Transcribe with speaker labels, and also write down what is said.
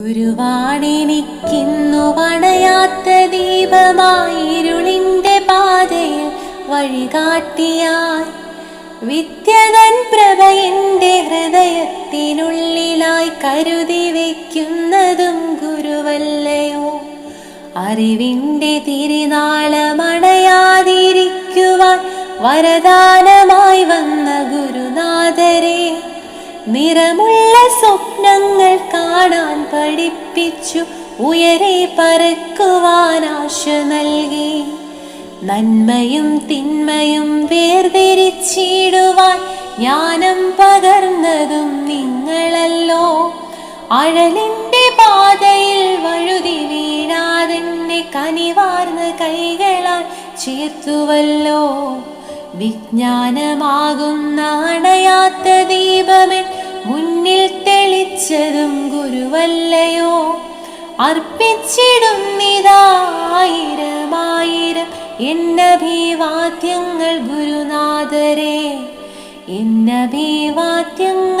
Speaker 1: ഗുരുവാണെനിക്കിന്നു പണയാത്ത ദീപമായിരുളിൻ്റെ പാതയിൽ വഴികാട്ടിയായി വിദ്യതൻ പ്രഭ എൻ്റെ ഹൃദയത്തിനുള്ളിലായി കരുതി വയ്ക്കുന്നതും ഗുരുവല്ലയോ. അറിവിൻ്റെ തിരുനാളമണയാതിരിക്കുവാൻ വരദാനമായി വന്ന ഗുരുനാഥരെ, നിറമുള്ള സ്വപ്നങ്ങൾ കാണാൻ പഠിപ്പിച്ചു ഉയരെ പറക്കുവാൻ ആശ നൽകി. നന്മയും തിന്മയും വേർതിരിച്ചിടുവാൻ ജ്ഞാനം പകർന്നതും നിങ്ങളല്ലോ. അഴലിൻ്റെ പാതയിൽ വഴുതി വീഴാതെന്നെ കനിവാർന്ന കൈകളാൽ ചേർത്തുവല്ലോ. വിജ്ഞാനമാകുന്ന അണയാത്ത ദീപമെൻ മുന്നിൽ തെളിച്ചതും ഗുരുവല്ലയോ. അർപ്പിച്ചിടുന്നിതായിരമായിരം എന്നഭിവാദ്യങ്ങൾ ഗുരുനാഥരെ, എന്നഭിവാദ്യങ്ങൾ.